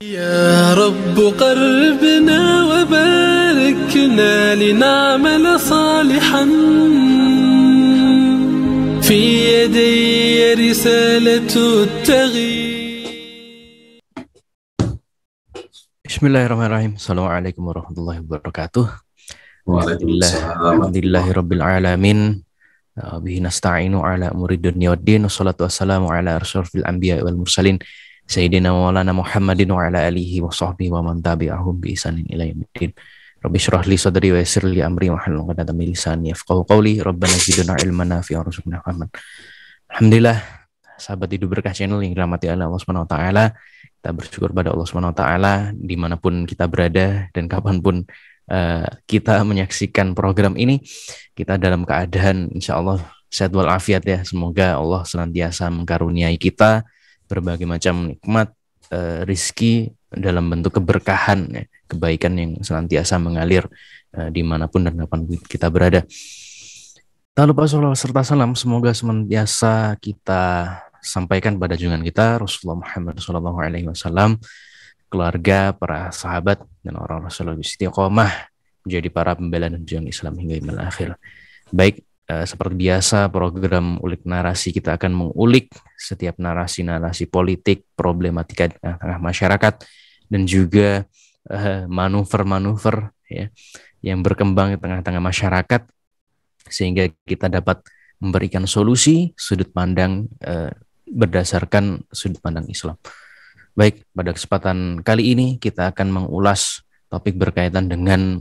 يا رب قربنا وباركنا لنعمل صالحا في يدي رسالة التغيير. Bismillahirrahmanirrahim. Assalamualaikum warahmatullahi wabarakatuh. Waalaikumsalam. Alhamdulillahirabbil alamin. Bihi nasta'inu ala umuri dunya waddin. Wassalatu wassalamu ala asyrofil anbiya wal mursalin sayyidina maulana Muhammadin wa ala alihi wa sahbihi wa man tabi'ahum bi ihsanin ila yaumiddin. Rabbi shrah li sadri wa yassir li amri wa hlul 'uqdatam min lisani yafqahu qawli. Rabbana zidna ilman nafi'an warzuqna fahman. Alhamdulillah, sahabat Hidup Berkah Channel yang dirahmati Allah Subhanahu wa taala. Kita bersyukur pada Allah Subhanahu wa taala dimanapun kita berada dan kapanpun kita menyaksikan program ini, kita dalam keadaan insya Allah sehat walafiat ya. Semoga Allah senantiasa mengkaruniai kita berbagai macam nikmat, rizki dalam bentuk keberkahan, ya, kebaikan yang senantiasa mengalir dimanapun dan kapanpun kita berada. Tak lupa sholawat serta salam semoga senantiasa kita sampaikan pada junjungan kita Rasulullah Muhammad SAW, keluarga, para sahabat dan orang-orang selalu istiqomah menjadi para pembela dan pejuang Islam hingga yaumil akhir. Baik, seperti biasa program Ulik Narasi kita akan mengulik setiap narasi-narasi politik, problematika tengah masyarakat dan juga manuver-manuver ya, yang berkembang di tengah-tengah masyarakat sehingga kita dapat memberikan solusi sudut pandang berdasarkan sudut pandang Islam. Baik, pada kesempatan kali ini kita akan mengulas topik berkaitan dengan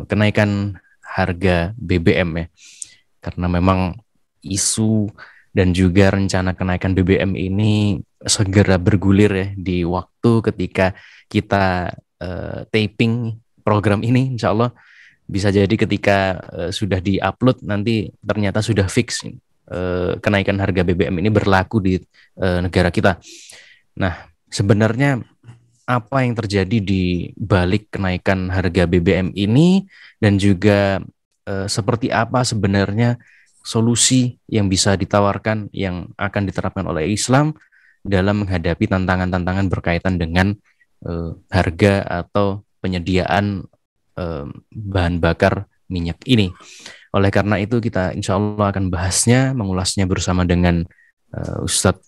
kenaikan harga BBM ya. Karena memang isu dan juga rencana kenaikan BBM ini segera bergulir ya di waktu ketika kita taping program ini. Insya Allah bisa jadi ketika sudah di-upload nanti ternyata sudah fix kenaikan harga BBM ini berlaku di negara kita. Nah, sebenarnya apa yang terjadi di balik kenaikan harga BBM ini dan juga seperti apa sebenarnya solusi yang bisa ditawarkan yang akan diterapkan oleh Islam dalam menghadapi tantangan-tantangan berkaitan dengan harga atau penyediaan bahan bakar minyak ini. Oleh karena itu kita insya Allah akan mengulasnya bersama dengan Ustadz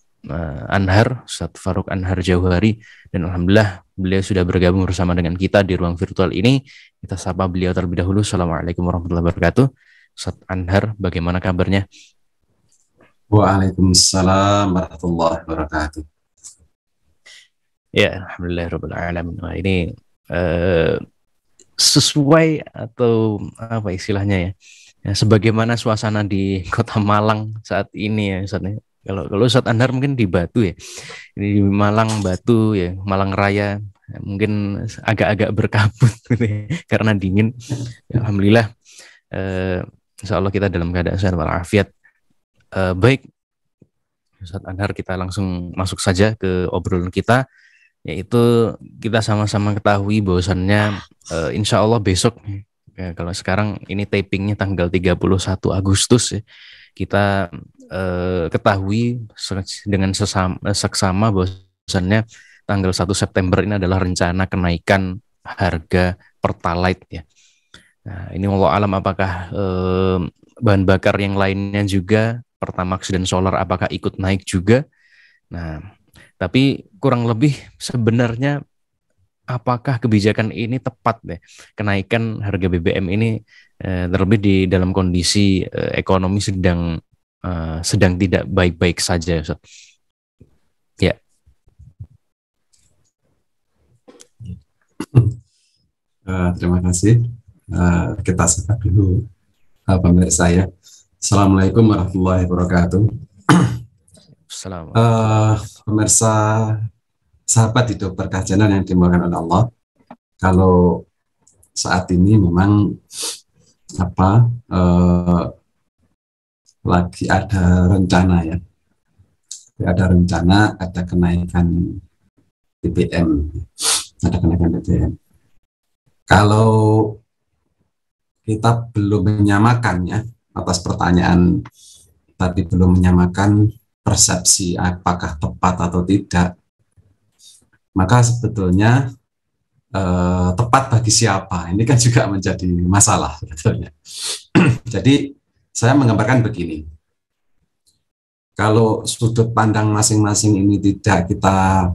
Anhar, Ustadz Farouk Anhar Jauhari, dan alhamdulillah beliau sudah bergabung bersama dengan kita di ruang virtual ini. Kita sapa beliau terlebih dahulu. Assalamualaikum warahmatullahi wabarakatuh. Ustadz Anhar, bagaimana kabarnya? Waalaikumsalam warahmatullahi wabarakatuh. Ya, alhamdulillahirabbil alamin. Nah, ini sesuai atau apa istilahnya ya? Ya, sebagaimana suasana di Kota Malang saat ini ya Ustadz. Kalau Ustadz Anhar mungkin di Batu ya. Ini di Malang, Batu ya, Malang Raya. Mungkin agak-agak berkabut gitu ya, karena dingin. Ya, alhamdulillah. Insya Allah kita dalam keadaan sehat walafiat. Baik, Ustadz Anhar, kita langsung masuk saja ke obrolan kita. Yaitu kita sama-sama ketahui bahwasannya insya Allah besok ya, kalau sekarang ini tapingnya tanggal 31 Agustus ya, kita ketahui dengan seksama bahwasannya tanggal 1 September ini adalah rencana kenaikan harga Pertalite ya. Nah, ini wallahu alam apakah bahan bakar yang lainnya juga Pertamax dan solar apakah ikut naik juga. Nah, tapi kurang lebih sebenarnya apakah kebijakan ini tepat deh, kenaikan harga BBM ini terlebih di dalam kondisi ekonomi sedang tidak baik-baik saja, Ustaz. Ya. Terima kasih. Kita sapa dulu pemirsa ya. Assalamualaikum warahmatullahi wabarakatuh. Pemirsa sahabat Hidup Berkah Channel yang dimuliakan oleh Allah, kalau saat ini memang lagi ada rencana ya, ada kenaikan BBM, Kalau kita belum menyamakannya, atas pertanyaan tadi belum menyamakan persepsi apakah tepat atau tidak, maka sebetulnya tepat bagi siapa? Ini kan juga menjadi masalah sebetulnya. Jadi saya menggambarkan begini, kalau sudut pandang masing-masing ini tidak kita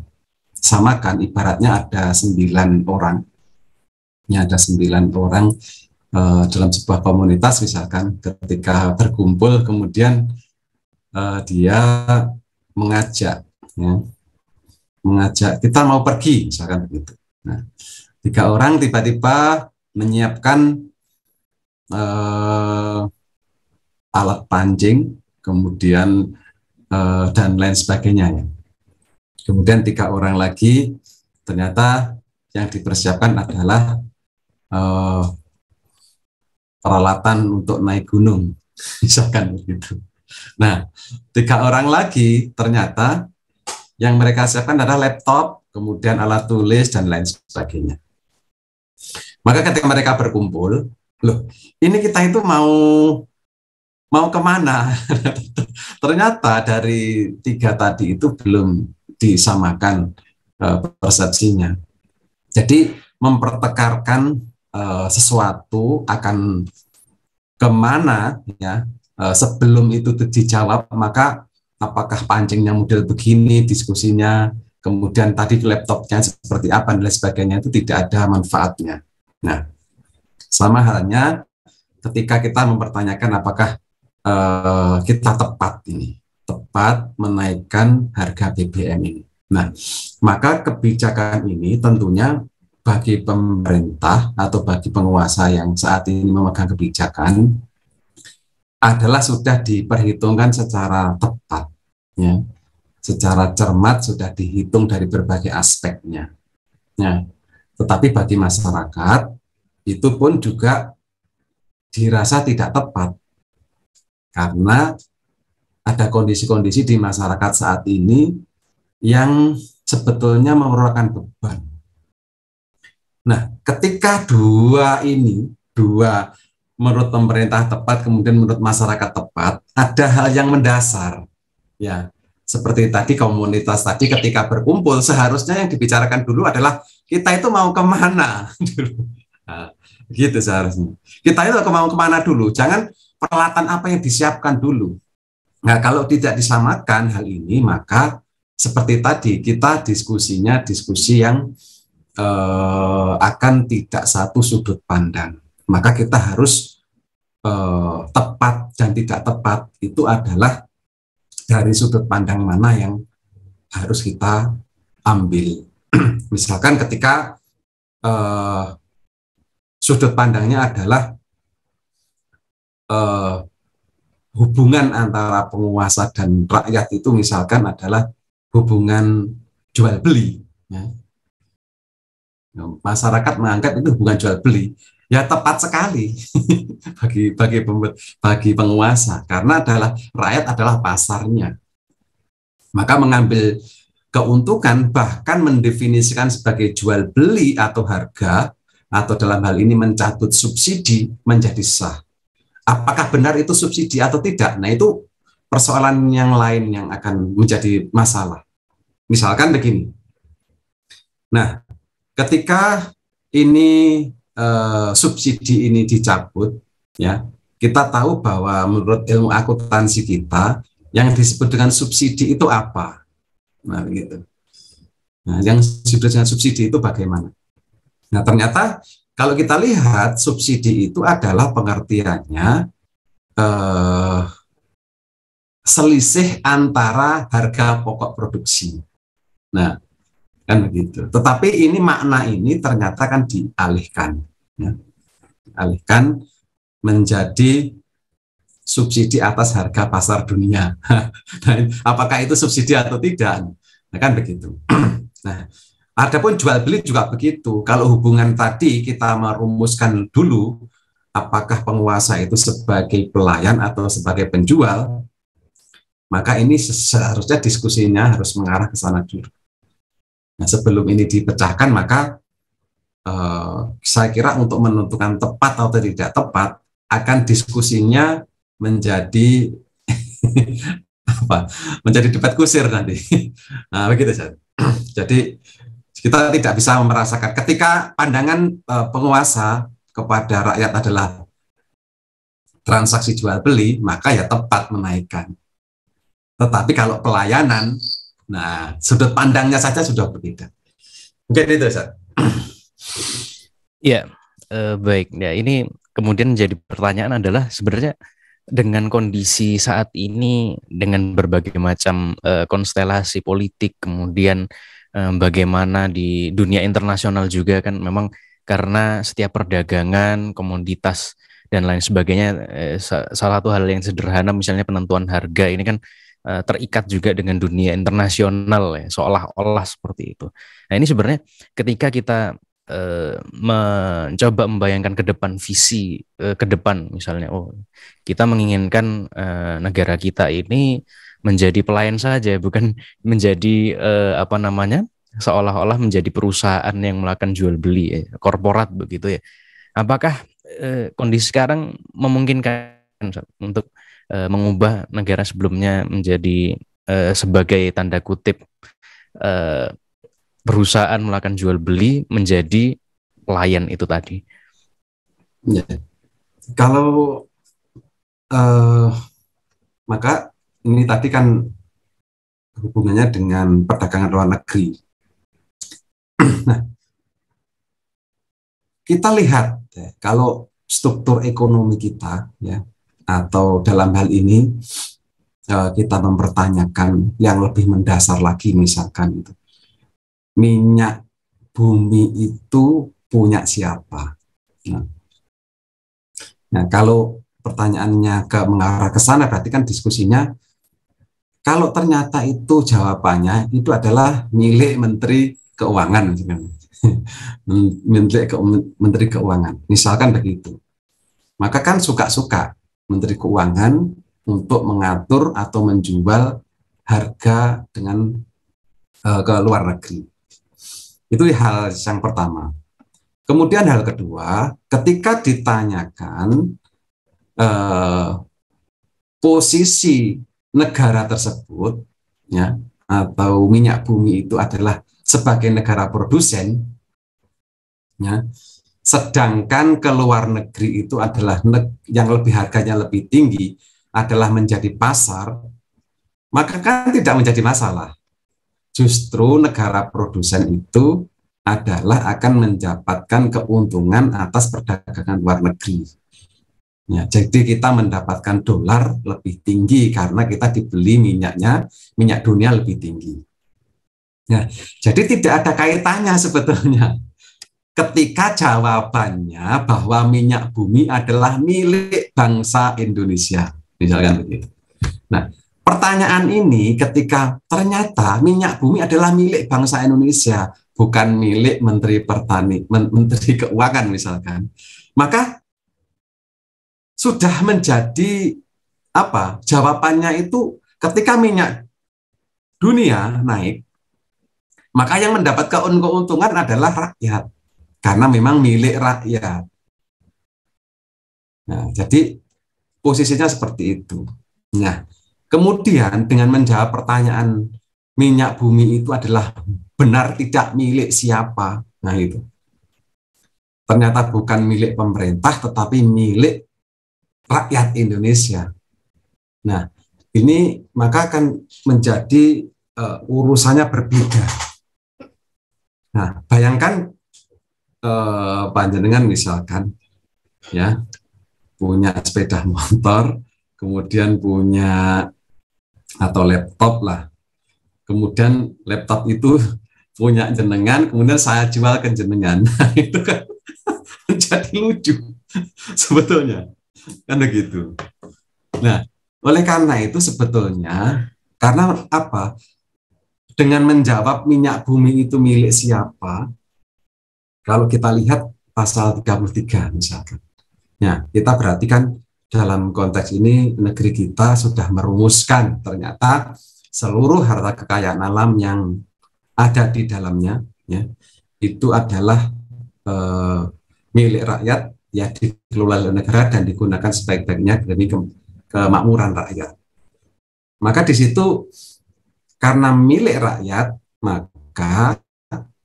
samakan, ibaratnya ada 9 orang, ini ada 9 orang dalam sebuah komunitas misalkan, ketika berkumpul kemudian dia mengajak, ya, mengajak kita mau pergi misalkan begitu. Nah, 3 orang tiba-tiba menyiapkan alat pancing, kemudian dan lain sebagainya. Ya. Kemudian 3 orang lagi ternyata yang dipersiapkan adalah peralatan untuk naik gunung, misalkan begitu. Nah, 3 orang lagi ternyata yang mereka siapkan adalah laptop, kemudian alat tulis dan lain sebagainya. Maka ketika mereka berkumpul, loh, ini kita itu mau kemana? Ternyata dari 3 tadi itu belum disamakan persepsinya. Jadi mempertekarkan sesuatu akan kemana, ya, sebelum itu dijawab, maka apakah pancingnya model begini, diskusinya, kemudian tadi laptopnya seperti apa dan lain sebagainya, itu tidak ada manfaatnya. Nah, sama halnya ketika kita mempertanyakan apakah kita tepat menaikkan harga BBM ini. Nah, maka kebijakan ini tentunya bagi pemerintah atau bagi penguasa yang saat ini memegang kebijakan adalah sudah diperhitungkan secara tepat, ya, secara cermat, sudah dihitung dari berbagai aspeknya. Ya, tetapi bagi masyarakat itu pun juga dirasa tidak tepat karena ada kondisi-kondisi di masyarakat saat ini yang sebetulnya memerlukan beban. Nah, ketika dua menurut pemerintah tepat, kemudian menurut masyarakat tepat, ada hal yang mendasar, ya. Seperti tadi komunitas tadi ketika berkumpul, seharusnya yang dibicarakan dulu adalah kita itu mau kemana dulu. Nah, gitu seharusnya. Kita itu mau kemana dulu, jangan peralatan apa yang disiapkan dulu. Nah, kalau tidak disamakan hal ini, maka seperti tadi kita diskusinya diskusi yang akan tidak satu sudut pandang. Maka kita harus tepat dan tidak tepat itu adalah dari sudut pandang mana yang harus kita ambil. Misalkan ketika sudut pandangnya adalah hubungan antara penguasa dan rakyat itu misalkan adalah hubungan jual beli, ya. Masyarakat menganggap itu hubungan jual beli, ya tepat sekali bagi penguasa karena adalah rakyat adalah pasarnya. Maka mengambil keuntungan bahkan mendefinisikan sebagai jual beli atau harga atau dalam hal ini mencabut subsidi menjadi sah. Apakah benar itu subsidi atau tidak? Nah, itu persoalan yang lain yang akan menjadi masalah. Misalkan begini. Nah, ketika ini subsidi ini dicabut, ya, kita tahu bahwa menurut ilmu akuntansi kita yang disebut dengan subsidi itu apa? Nah, begitu. Nah, yang disebut dengan subsidi itu bagaimana? Nah, ternyata kalau kita lihat subsidi itu adalah pengertiannya selisih antara harga pokok produksi. Nah, kan begitu. Tetapi ini makna ini ternyata kan dialihkan, ya. Dialihkan menjadi subsidi atas harga pasar dunia. Nah, apakah itu subsidi atau tidak? Nah, kan begitu. Nah, adapun jual beli juga begitu. Kalau hubungan tadi kita merumuskan dulu, apakah penguasa itu sebagai pelayan atau sebagai penjual, maka ini seharusnya diskusinya harus mengarah ke sana dulu. Nah, sebelum ini dipecahkan, maka saya kira untuk menentukan tepat atau tidak tepat, akan diskusinya menjadi menjadi debat kusir nanti. Nah, begitu saja. Jadi Kita tidak bisa merasakan ketika pandangan penguasa kepada rakyat adalah transaksi jual beli, maka ya tepat menaikkan. Tetapi kalau pelayanan, nah sudut pandangnya saja sudah berbeda. Mungkin itu, Ustaz. Ya, baik. Ya, ini kemudian jadi pertanyaan adalah sebenarnya dengan kondisi saat ini, dengan berbagai macam konstelasi politik, kemudian bagaimana di dunia internasional juga kan memang karena setiap perdagangan, komoditas dan lain sebagainya, salah satu hal yang sederhana misalnya penentuan harga ini kan terikat juga dengan dunia internasional ya, seolah-olah seperti itu. Nah ini sebenarnya ketika kita mencoba membayangkan ke depan, visi ke depan misalnya, oh kita menginginkan negara kita ini menjadi pelayan saja, bukan menjadi seolah-olah menjadi perusahaan yang melakukan jual beli, korporat begitu ya. Apakah kondisi sekarang memungkinkan untuk mengubah negara sebelumnya menjadi sebagai tanda kutip perusahaan melakukan jual beli menjadi pelayan itu tadi? Ya. Kalau maka ini tadi kan hubungannya dengan perdagangan luar negeri. Nah, kita lihat ya, kalau struktur ekonomi kita ya, atau dalam hal ini kita mempertanyakan yang lebih mendasar lagi, misalkan itu minyak bumi itu punya siapa? Nah, kalau pertanyaannya mengarah ke sana, berarti kan diskusinya kalau ternyata itu jawabannya itu adalah milik Menteri Keuangan, Menteri Keuangan, misalkan begitu. Maka kan suka-suka Menteri Keuangan untuk mengatur atau menjual harga dengan ke luar negeri. Itu hal yang pertama. Kemudian hal kedua, ketika ditanyakan posisi negara tersebut, ya, atau minyak bumi itu adalah sebagai negara produsen, ya, sedangkan ke luar negeri itu adalah yang lebih harganya lebih tinggi adalah menjadi pasar, maka kan tidak menjadi masalah. Justru negara produsen itu adalah akan mendapatkan keuntungan atas perdagangan luar negeri. Ya, jadi kita mendapatkan dolar lebih tinggi karena kita dibeli minyak dunia lebih tinggi. Ya, jadi tidak ada kaitannya sebetulnya. Ketika jawabannya bahwa minyak bumi adalah milik bangsa Indonesia, misalkan begitu. Nah, pertanyaan ini ketika ternyata minyak bumi adalah milik bangsa Indonesia, bukan milik Menteri Keuangan misalkan, maka sudah menjadi apa? Jawabannya itu ketika minyak dunia naik, maka yang mendapat keuntungan adalah rakyat, karena memang milik rakyat. Nah, jadi posisinya seperti itu. Nah, kemudian dengan menjawab pertanyaan minyak bumi itu adalah benar tidak milik siapa, nah itu ternyata bukan milik pemerintah tetapi milik rakyat Indonesia. Nah, ini maka akan menjadi urusannya berbeda. Nah, bayangkan panjenengan misalkan ya punya sepeda motor, kemudian punya atau laptop lah. Kemudian laptop itu punya jenengan, kemudian saya jual ke jenengan. Nah, itu kan menjadi lucu sebetulnya. Kan begitu. Nah, oleh karena itu sebetulnya, karena apa? Dengan menjawab minyak bumi itu milik siapa, kalau kita lihat pasal 33 misalkan. Nah, kita perhatikan dalam konteks ini negeri kita sudah merumuskan ternyata seluruh harta kekayaan alam yang ada di dalamnya ya, itu adalah milik rakyat, ya dikelola oleh negara dan digunakan sebaik-baiknya demi kemakmuran rakyat. Maka di situ karena milik rakyat, maka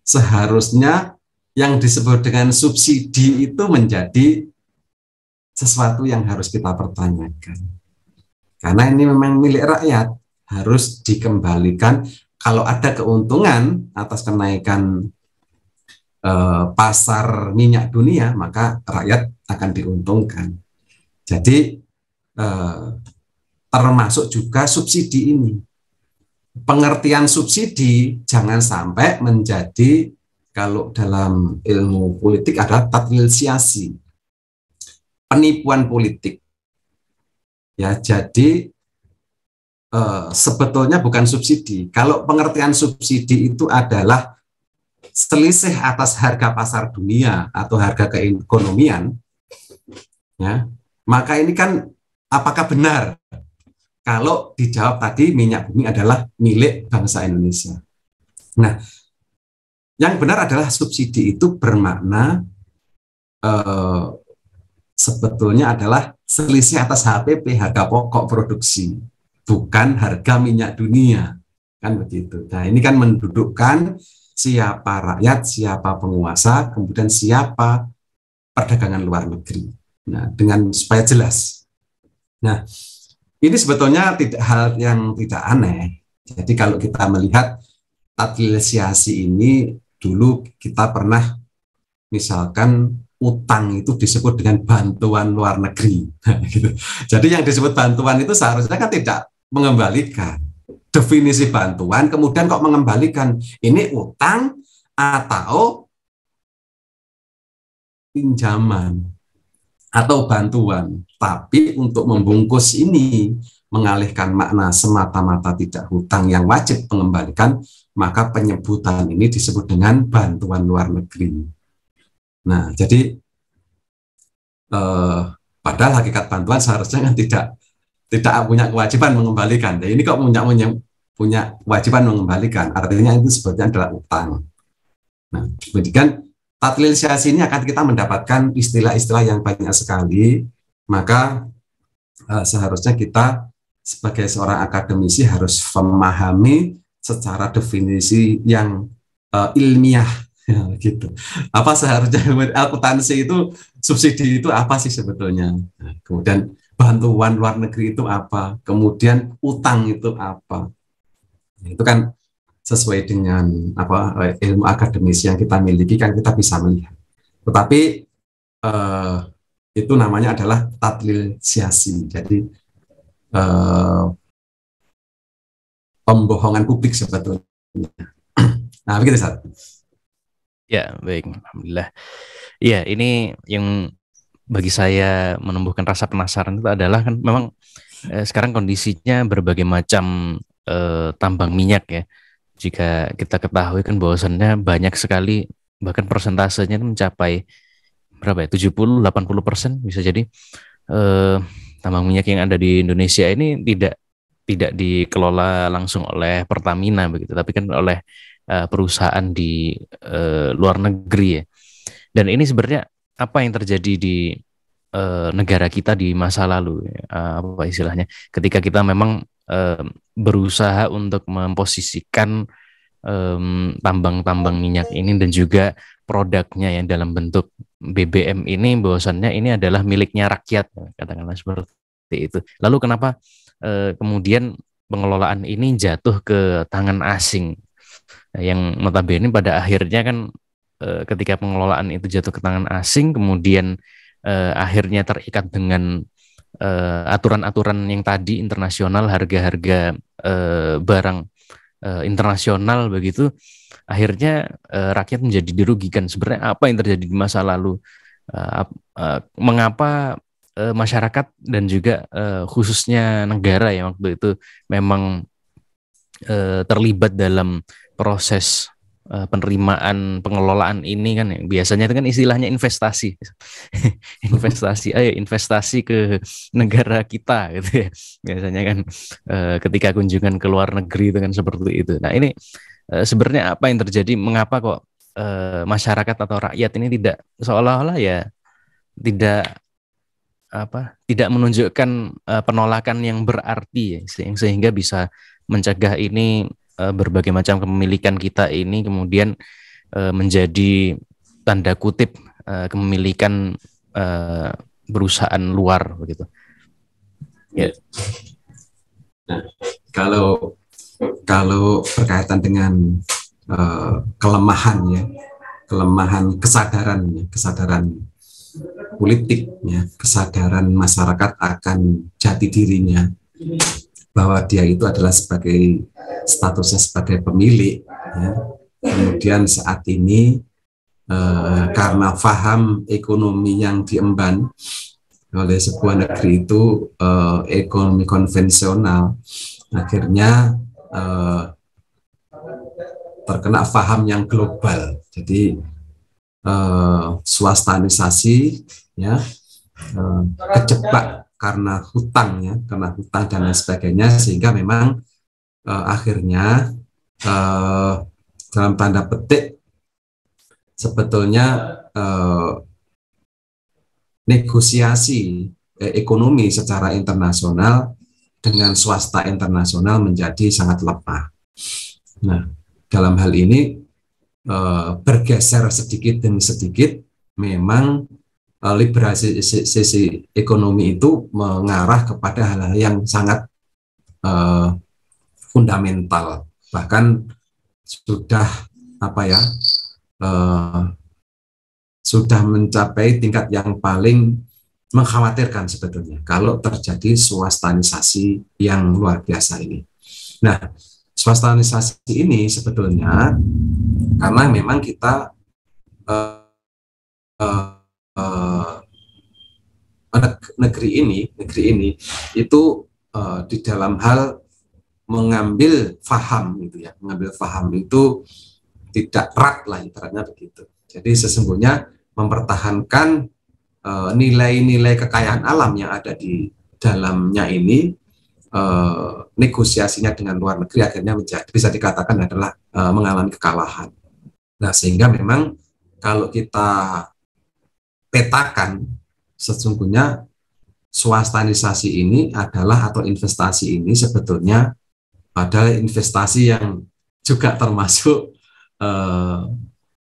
seharusnya yang disebut dengan subsidi itu menjadi sesuatu yang harus kita pertanyakan. Karena ini memang milik rakyat, harus dikembalikan. Kalau ada keuntungan atas kenaikan pasar minyak dunia, maka rakyat akan diuntungkan. Jadi termasuk juga subsidi ini. Pengertian subsidi jangan sampai menjadi, kalau dalam ilmu politik adalah tadlil siasi, penipuan politik. Ya, jadi sebetulnya bukan subsidi. Kalau pengertian subsidi itu adalah selisih atas harga pasar dunia atau harga keekonomian, ya, maka ini kan apakah benar kalau dijawab tadi minyak bumi adalah milik bangsa Indonesia? Nah, yang benar adalah subsidi itu bermakna sebetulnya adalah selisih atas HPP, harga pokok produksi, bukan harga minyak dunia, kan begitu. Nah, ini kan mendudukkan siapa rakyat, siapa penguasa, kemudian siapa perdagangan luar negeri. Nah, dengan supaya jelas. Nah, ini sebetulnya tidak hal yang tidak aneh. Jadi kalau kita melihat tadlil siasi ini, dulu kita pernah misalkan utang itu disebut dengan bantuan luar negeri. Gitu. Jadi yang disebut bantuan itu seharusnya kan tidak mengembalikan. Definisi bantuan, kemudian kok mengembalikan. Ini utang atau pinjaman atau bantuan. Tapi untuk membungkus ini, mengalihkan makna semata-mata tidak hutang yang wajib mengembalikan, maka penyebutan ini disebut dengan bantuan luar negeri. Nah, jadi padahal hakikat bantuan seharusnya kan tidak punya kewajiban mengembalikan. Nah, ini kok punya kewajiban mengembalikan, artinya itu sebetulnya adalah utang. Nah, kemudian tadlil siasi ini akan kita mendapatkan istilah-istilah yang banyak sekali, maka seharusnya kita sebagai seorang akademisi harus memahami secara definisi yang ilmiah, ya, gitu. Apa seharusnya akuntansi itu, subsidi itu apa sih sebetulnya? Nah, kemudian bantuan luar negeri itu apa? Kemudian utang itu apa? Itu kan sesuai dengan ilmu akademis yang kita miliki, kan kita bisa melihat. Tetapi itu namanya adalah tadlil siasi. Jadi pembohongan publik sebetulnya. Nah, begitu, Ustaz. Ya, baik. Alhamdulillah. Ya, ini yang bagi saya menumbuhkan rasa penasaran itu adalah kan memang sekarang kondisinya berbagai macam tambang minyak ya. Jika kita ketahui kan bahwasannya banyak sekali, bahkan persentasenya itu mencapai berapa ya, 70-80% bisa jadi tambang minyak yang ada di Indonesia ini tidak dikelola langsung oleh Pertamina begitu, tapi kan oleh perusahaan di luar negeri ya. Dan ini sebenarnya apa yang terjadi di negara kita di masa lalu, apa istilahnya, ketika kita memang berusaha untuk memposisikan tambang-tambang minyak ini dan juga produknya yang dalam bentuk BBM ini, bahwasannya ini adalah miliknya rakyat, katakanlah seperti itu. Lalu kenapa kemudian pengelolaan ini jatuh ke tangan asing, yang notabene pada akhirnya kan ketika pengelolaan itu jatuh ke tangan asing, kemudian akhirnya terikat dengan aturan-aturan yang tadi internasional, harga-harga barang internasional begitu, akhirnya rakyat menjadi dirugikan. Sebenarnya apa yang terjadi di masa lalu? Mengapa masyarakat dan juga khususnya negara yang waktu itu memang terlibat dalam proses penerimaan pengelolaan ini kan, biasanya itu kan istilahnya investasi investasi ke negara kita gitu ya, biasanya kan ketika kunjungan ke luar negeri itu kan seperti itu. Nah, ini sebenarnya apa yang terjadi, mengapa kok masyarakat atau rakyat ini tidak seolah-olah ya tidak menunjukkan penolakan yang berarti ya, sehingga bisa mencegah ini berbagai macam kepemilikan kita ini kemudian menjadi tanda kutip kepemilikan perusahaan luar begitu. Ya. Nah, kalau berkaitan dengan kelemahan ya, kelemahan kesadaran politik ya, kesadaran masyarakat akan jati dirinya bahwa dia itu adalah sebagai statusnya sebagai pemilik ya. Kemudian saat ini karena paham ekonomi yang diemban oleh sebuah negeri itu ekonomi konvensional, akhirnya terkena paham yang global. Jadi swastanisasi ya, kejebak karena hutang ya, karena hutang dan lain sebagainya, sehingga memang akhirnya dalam tanda petik sebetulnya negosiasi ekonomi secara internasional dengan swasta internasional menjadi sangat lemah. Nah, dalam hal ini bergeser sedikit demi sedikit, memang liberalisasi ekonomi itu mengarah kepada hal-hal yang sangat fundamental, bahkan sudah sudah mencapai tingkat yang paling mengkhawatirkan sebetulnya kalau terjadi swastanisasi yang luar biasa ini. Nah, swastanisasi ini sebetulnya karena memang kita negeri ini itu di dalam hal mengambil faham gitu ya, mengambil faham itu tidak erat lah ibaratnya begitu. Jadi sesungguhnya mempertahankan nilai-nilai kekayaan alam yang ada di dalamnya ini, negosiasinya dengan luar negeri akhirnya bisa dikatakan adalah mengalami kekalahan. Nah, sehingga memang kalau kita petakan, sesungguhnya swastanisasi ini adalah, atau investasi ini sebetulnya adalah investasi yang juga termasuk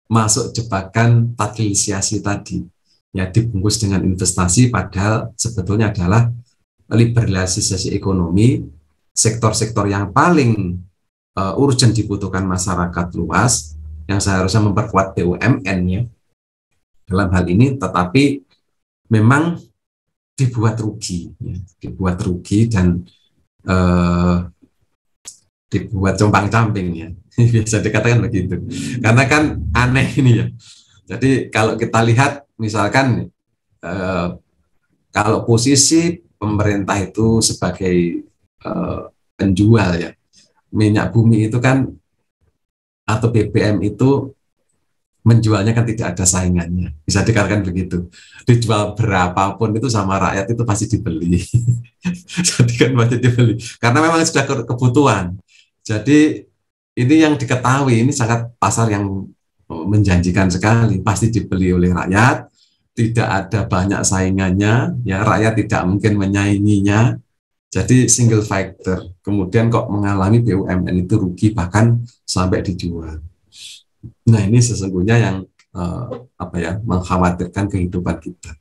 masuk jebakan tadlisiasi tadi ya, dibungkus dengan investasi padahal sebetulnya adalah liberalisasi ekonomi, sektor-sektor yang paling urgent dibutuhkan masyarakat luas yang seharusnya memperkuat BUMN ya dalam hal ini, tetapi memang dibuat rugi ya, dibuat rugi dan dibuat compang-camping ya, bisa dikatakan begitu. Karena kan aneh ini ya. Jadi kalau kita lihat misalkan kalau posisi pemerintah itu sebagai penjual ya, minyak bumi itu kan atau BBM itu menjualnya kan tidak ada saingannya, bisa dikatakan begitu. Dijual berapapun itu sama rakyat itu pasti dibeli. Jadi kan pasti dibeli karena memang sudah kebutuhan. Jadi ini yang diketahui, ini sangat pasar yang menjanjikan sekali, pasti dibeli oleh rakyat, tidak ada banyak saingannya, ya rakyat tidak mungkin menyainginya, jadi single factor. Kemudian kok mengalami BUMN itu rugi bahkan sampai dijual. Nah, ini sesungguhnya yang mengkhawatirkan kehidupan kita.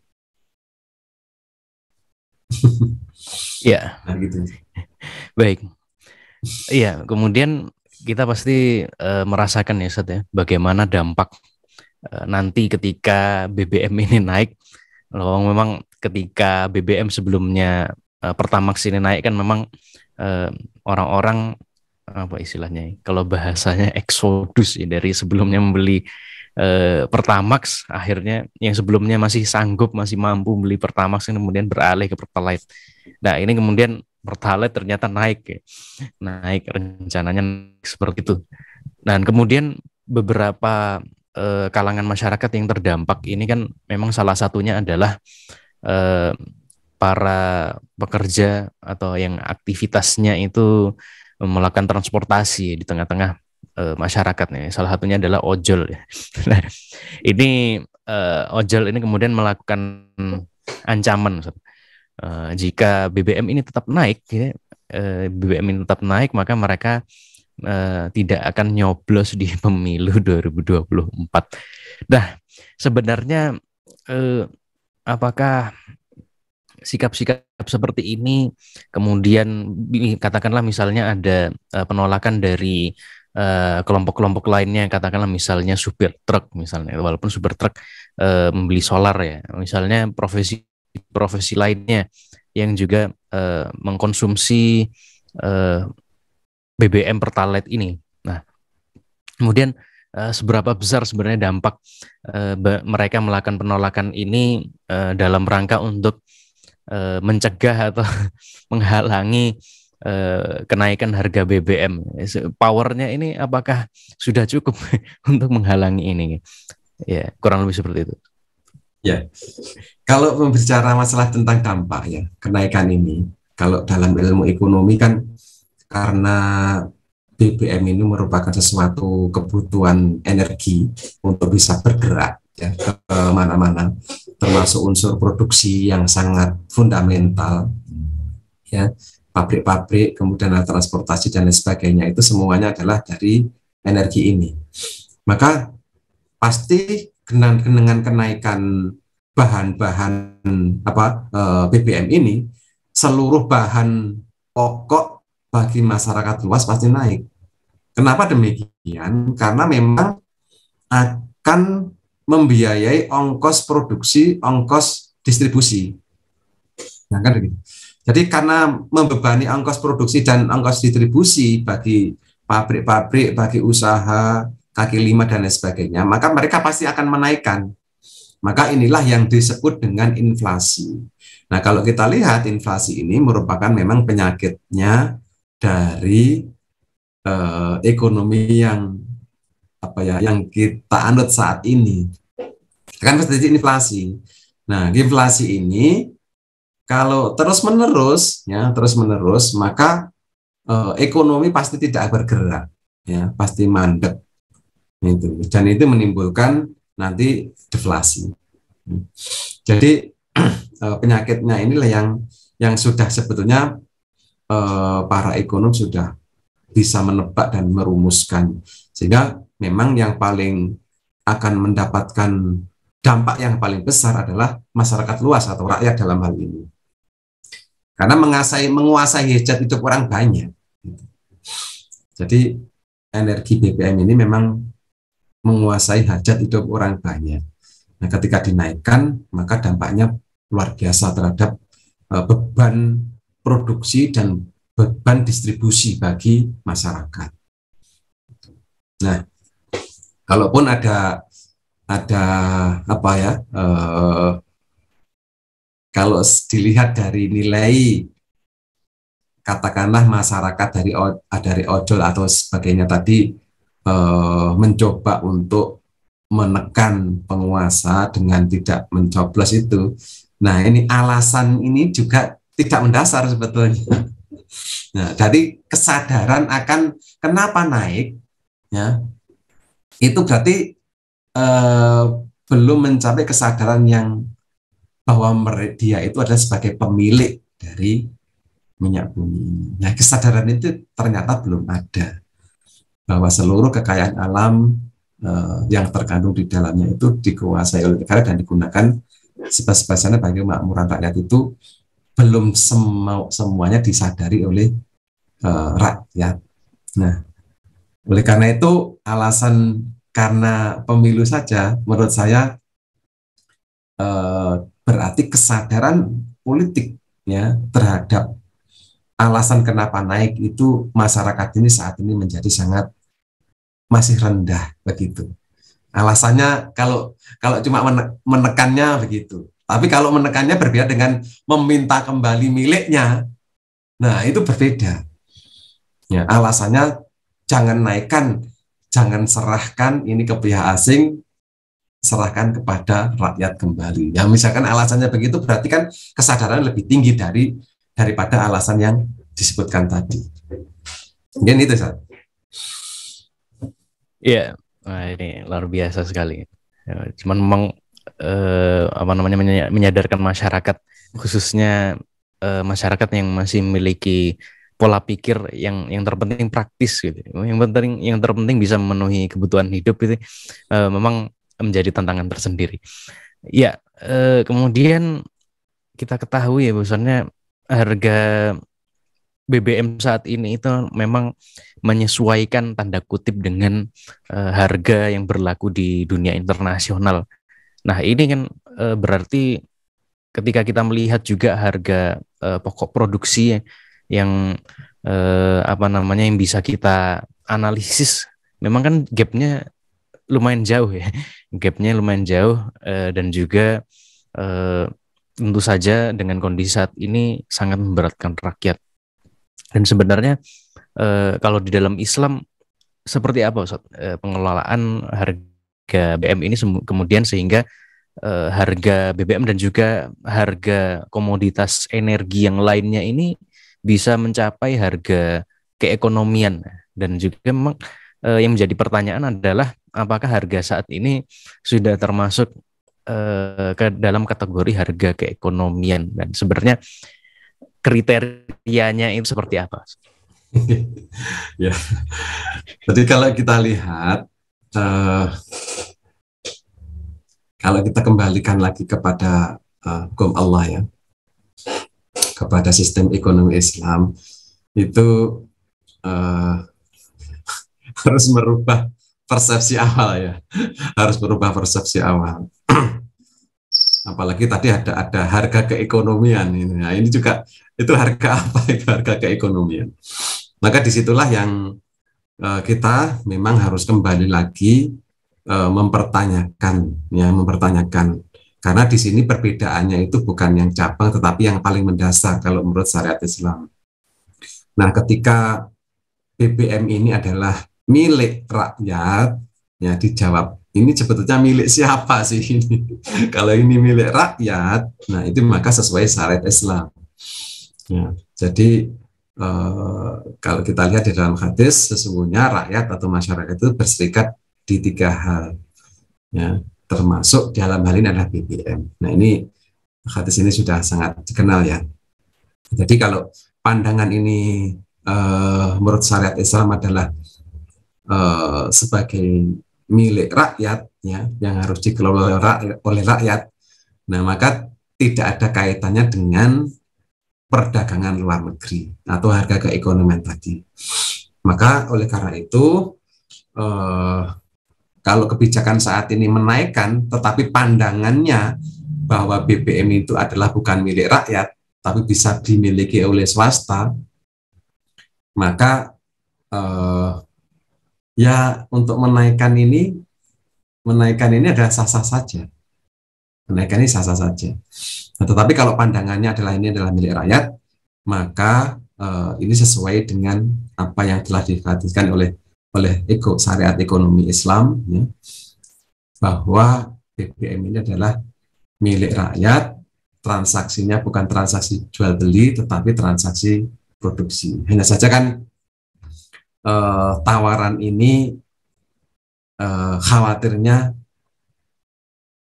Ya. Nah, gitu. Baik. Iya, kemudian kita pasti merasakan ya, Ustaz ya, bagaimana dampak nanti ketika BBM ini naik. Loh, memang ketika BBM sebelumnya Pertamax ini naik kan memang orang-orang apa istilahnya, kalau bahasanya eksodus ya, dari sebelumnya membeli Pertamax, akhirnya yang sebelumnya masih sanggup, masih mampu beli Pertamax, kemudian beralih ke Pertalite. Nah, ini kemudian Pertalite ternyata naik ya. Naik, rencananya seperti itu. Dan kemudian beberapa kalangan masyarakat yang terdampak ini kan memang salah satunya adalah para pekerja atau yang aktivitasnya itu melakukan transportasi di tengah-tengah masyarakat nih. Salah satunya adalah ojol ya. Nah, ini ojol ini kemudian melakukan ancaman, jika BBM ini tetap naik ya, BBM ini tetap naik, maka mereka tidak akan nyoblos di pemilu 2024. Nah, sebenarnya apakah sikap-sikap seperti ini kemudian katakanlah misalnya ada penolakan dari kelompok-kelompok lainnya, katakanlah misalnya supir truk misalnya, walaupun supir truk membeli solar ya, misalnya profesi lainnya yang juga mengkonsumsi BBM Pertalite ini. Nah, kemudian seberapa besar sebenarnya dampak mereka melakukan penolakan ini dalam rangka untuk mencegah atau menghalangi kenaikan harga BBM. Powernya ini apakah sudah cukup untuk menghalangi ini? Ya, kurang lebih seperti itu. Ya, kalau berbicara masalah tentang dampak ya kenaikan ini, kalau dalam ilmu ekonomi kan karena BBM ini merupakan sesuatu kebutuhan energi untuk bisa bergerak ya, ke mana-mana, termasuk unsur produksi yang sangat fundamental ya, pabrik-pabrik, kemudian transportasi dan lain sebagainya, itu semuanya adalah dari energi ini. Maka pasti dengan kenaikan bahan-bahan BBM ini, seluruh bahan pokok bagi masyarakat luas pasti naik. Kenapa demikian? Karena memang akan membiayai ongkos produksi, ongkos distribusi. Nah, kan begitu. Jadi karena membebani ongkos produksi dan ongkos distribusi bagi pabrik-pabrik, bagi usaha kaki lima dan lain sebagainya, maka mereka pasti akan menaikkan. Maka inilah yang disebut dengan inflasi. Nah, kalau kita lihat inflasi ini merupakan memang penyakitnya dari ekonomi yang yang kita anut saat ini. Kan terjadi inflasi. Nah, inflasi ini kalau terus-menerus maka ekonomi pasti tidak bergerak, ya, pasti mandek. Dan itu menimbulkan nanti deflasi. Jadi penyakitnya inilah yang sudah sebetulnya para ekonom sudah bisa menebak dan merumuskan, sehingga memang yang paling akan mendapatkan dampak yang paling besar adalah masyarakat luas atau rakyat dalam hal ini, karena menguasai hajat hidup orang banyak. Jadi energi BBM ini memang menguasai hajat hidup orang banyak. Nah, ketika dinaikkan, maka dampaknya luar biasa terhadap beban produksi dan beban distribusi bagi masyarakat. Nah, kalaupun ada kalau dilihat dari nilai, katakanlah masyarakat dari ojol atau sebagainya tadi mencoba untuk menekan penguasa dengan tidak mencoblos itu. Nah, ini alasan ini juga tidak mendasar sebetulnya. Nah, dari kesadaran akan kenapa naik, ya, itu berarti belum mencapai kesadaran yang bahwa dia itu adalah sebagai pemilik dari minyak bumi ini. Nah, kesadaran itu ternyata belum ada, bahwa seluruh kekayaan alam yang terkandung di dalamnya itu dikuasai oleh negara dan digunakan sebebas-bebasnya bagi kemakmuran rakyat, itu belum semuanya disadari oleh rakyat. Nah, oleh karena itu alasan karena pemilu saja menurut saya berarti kesadaran politik ya terhadap alasan kenapa naik itu masyarakat ini saat ini menjadi sangat masih rendah begitu. Alasannya kalau cuma menekannya begitu. Tapi kalau menekannya berbeda dengan meminta kembali miliknya. Nah, itu berbeda. Ya, alasannya jangan naikkan, jangan serahkan ini ke pihak asing, serahkan kepada rakyat kembali. Ya, misalkan alasannya begitu, berarti kan kesadaran lebih tinggi daripada alasan yang disebutkan tadi. Mungkin itu, Sat. Iya, ini luar biasa sekali. Ya, cuman memang menyadarkan masyarakat, khususnya masyarakat yang masih memiliki pola pikir yang terpenting praktis gitu. Yang terpenting bisa memenuhi kebutuhan hidup itu memang menjadi tantangan tersendiri. Ya, kemudian kita ketahui ya bahwasannya harga BBM saat ini itu memang menyesuaikan tanda kutip dengan harga yang berlaku di dunia internasional. Nah, ini kan berarti ketika kita melihat juga harga pokok produksi yang yang bisa kita analisis, memang kan gapnya lumayan jauh ya, dan juga tentu saja dengan kondisi saat ini sangat memberatkan rakyat. Dan sebenarnya kalau di dalam Islam seperti apa Ustaz, pengelolaan harga BBM ini kemudian sehingga harga BBM dan juga harga komoditas energi yang lainnya ini bisa mencapai harga keekonomian. Dan juga memang yang menjadi pertanyaan adalah apakah harga saat ini sudah termasuk ke dalam kategori harga keekonomian, dan sebenarnya kriterianya itu seperti apa? Ya, jadi kalau kita lihat, kalau kita kembalikan lagi kepada hukum Allah ya, kepada sistem ekonomi Islam, itu harus merubah persepsi awal ya, harus merubah persepsi awal. Apalagi tadi ada harga keekonomian ini. Nah, ini juga itu harga apa itu harga keekonomian. Maka disitulah yang kita memang harus kembali lagi mempertanyakan karena di sini perbedaannya itu bukan yang cabang tetapi yang paling mendasar kalau menurut syariat Islam. Nah, ketika BBM ini adalah milik rakyat, ya dijawab ini sebetulnya milik siapa sih ini? Kalau ini milik rakyat, nah itu maka sesuai syariat Islam. Ya, jadi kalau kita lihat di dalam hadis, sesungguhnya rakyat atau masyarakat itu berserikat di 3 hal, ya, termasuk dalam hal ini adalah BBM. Nah, ini hadis ini sudah sangat dikenal ya. Jadi kalau pandangan ini menurut syariat Islam adalah sebagai milik rakyat ya, yang harus dikelola oleh rakyat, nah maka tidak ada kaitannya dengan perdagangan luar negeri atau harga keekonomian tadi. Maka oleh karena itu kalau kebijakan saat ini menaikkan tetapi pandangannya bahwa BBM itu adalah bukan milik rakyat tapi bisa dimiliki oleh swasta, maka ya untuk menaikkan ini adalah sah-sah saja. Menaikkan ini sah-sah saja. Nah, tetapi kalau pandangannya adalah ini adalah milik rakyat, maka ini sesuai dengan apa yang telah diperhatikan oleh syariat ekonomi Islam, ya, bahwa BBM ini adalah milik rakyat, transaksinya bukan transaksi jual beli, tetapi transaksi produksi. Hanya saja kan tawaran ini khawatirnya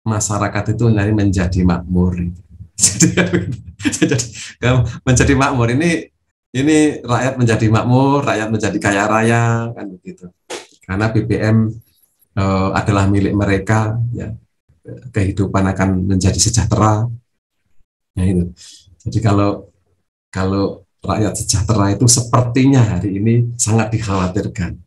masyarakat itu menjadi makmur. Jadi menjadi makmur ini rakyat menjadi makmur, rakyat menjadi kaya raya kan begitu. Karena BBM adalah milik mereka, ya, kehidupan akan menjadi sejahtera. Ya itu. Jadi kalau rakyat sejahtera itu sepertinya hari ini sangat dikhawatirkan.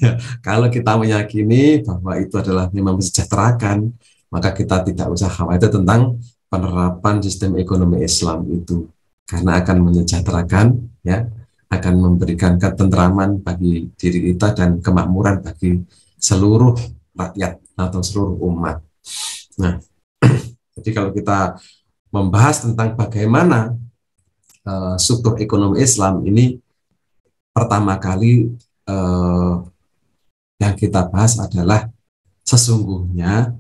Ya, kalau kita meyakini bahwa itu adalah memang mensejahterakan, maka kita tidak usah khawatir tentang penerapan sistem ekonomi Islam itu, karena akan mensejahterakan, ya, akan memberikan ketentraman bagi diri kita dan kemakmuran bagi seluruh rakyat atau seluruh umat. Nah, jadi kalau kita membahas tentang bagaimana struktur ekonomi Islam ini, pertama kali yang kita bahas adalah sesungguhnya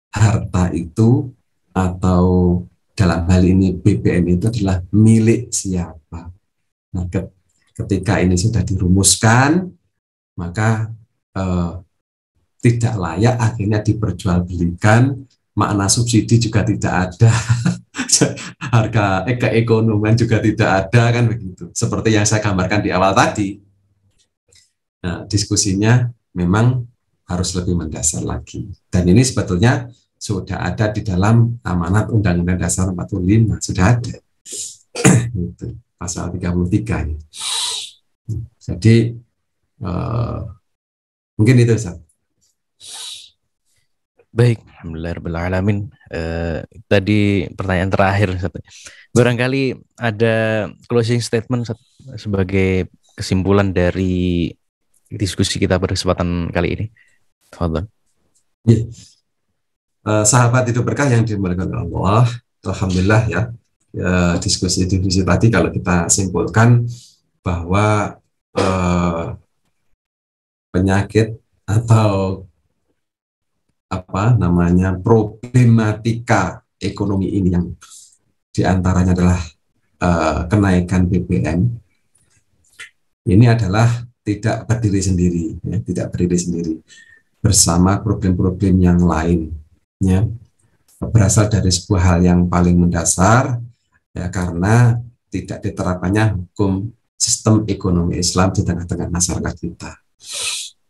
harta itu atau dalam hal ini BBM itu adalah milik siapa. Nah, ketika ini sudah dirumuskan, maka tidak layak akhirnya diperjualbelikan makna subsidi juga tidak ada, harga keekonomian juga tidak ada, kan begitu. Seperti yang saya gambarkan di awal tadi. Nah, diskusinya memang harus lebih mendasar lagi. Dan ini sebetulnya sudah ada di dalam amanat Undang-Undang Dasar 45, sudah ada. Itu, pasal 33. Jadi, mungkin itu, Ustaz. Baik, alhamdulillahirrahmanirrahim. Tadi pertanyaan terakhir, Ustaz. Barangkali ada closing statement, Ustaz, sebagai kesimpulan dari diskusi kita pada kesempatan kali ini. Fadhal. Ya. Sahabat hidup berkah yang dimuliakan Allah, alhamdulillah ya, diskusi tadi kalau kita simpulkan bahwa penyakit atau problematika ekonomi ini yang diantaranya adalah kenaikan BBM, ini adalah tidak berdiri sendiri, ya, tidak berdiri sendiri bersama problem-problem yang lain, ya, berasal dari sebuah hal yang paling mendasar, ya, karena tidak diterapkannya hukum sistem ekonomi Islam di tengah-tengah masyarakat kita.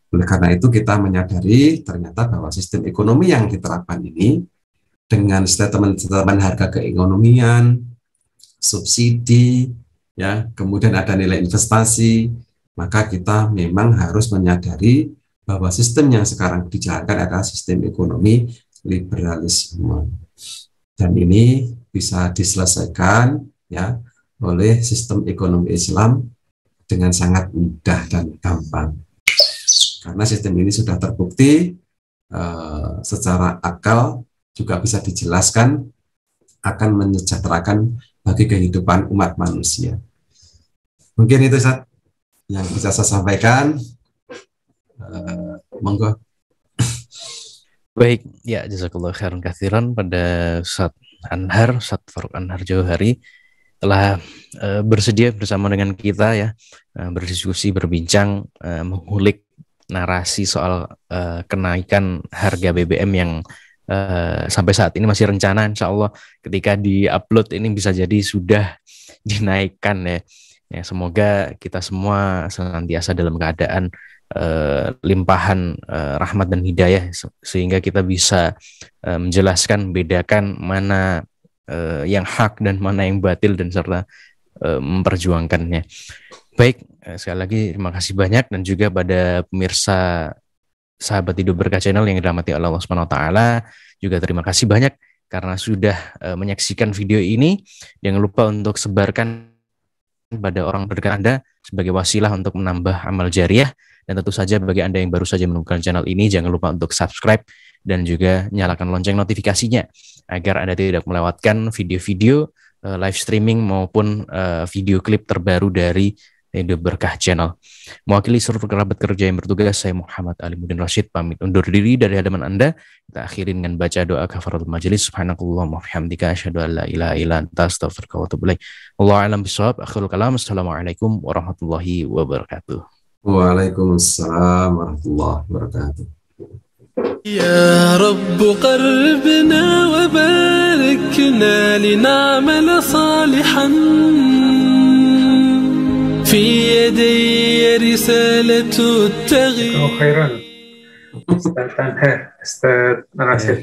Oleh karena itu kita menyadari ternyata bahwa sistem ekonomi yang diterapkan ini dengan statement-statement harga keekonomian, subsidi, ya, kemudian ada nilai investasi, maka kita memang harus menyadari bahwa sistem yang sekarang dijalankan adalah sistem ekonomi liberalisme. Dan ini bisa diselesaikan, ya, oleh sistem ekonomi Islam dengan sangat mudah dan gampang. Karena sistem ini sudah terbukti secara akal juga bisa dijelaskan akan menyejahterakan bagi kehidupan umat manusia. Mungkin itu Ustaz yang bisa saya sampaikan. Monggo. Baik, ya, jazakallahu khairan katsiran pada Ustaz Anhar, Ustaz Farouk Anhar Jauhari telah bersedia bersama dengan kita, ya, berdiskusi, berbincang, mengulik narasi soal kenaikan harga BBM yang sampai saat ini masih rencana, insya Allah ketika di-upload ini bisa jadi sudah dinaikkan, ya. Ya, semoga kita semua senantiasa dalam keadaan limpahan rahmat dan hidayah sehingga kita bisa menjelaskan, bedakan mana yang hak dan mana yang batil dan serta memperjuangkannya. Baik, sekali lagi terima kasih banyak, dan juga pada pemirsa sahabat hidup berkah channel yang dirahmati Allah Subhanahu wa taala, juga terima kasih banyak karena sudah menyaksikan video ini. Jangan lupa untuk sebarkan pada orang terdekat Anda sebagai wasilah untuk menambah amal jariah. Dan tentu saja bagi Anda yang baru saja menemukan channel ini, jangan lupa untuk subscribe dan juga nyalakan lonceng notifikasinya agar Anda tidak melewatkan video-video live streaming maupun video klip terbaru dari Hidup Berkah Channel. Mewakili seluruh kerabat kerja yang bertugas, saya Muhammad Alimuddin Rashid pamit undur diri dari hadapan Anda. Kita akhiri dengan baca doa kafaratul majelis. Subhanakallahumma wa bihamdika asyhadu an la ilaha illa anta astaghfiruka wa atubu ilaik. Wallahu a'lam bishawab. Akhirul kalam. Assalamualaikum warahmatullahi wabarakatuh. Waalaikumsalam warahmatullahi wabarakatuh. يا رب قربنا وباركنا لنعمل صالحا في يدي رسالة التغيير. خيرا أستاذ أنهار، أستاذ راشد.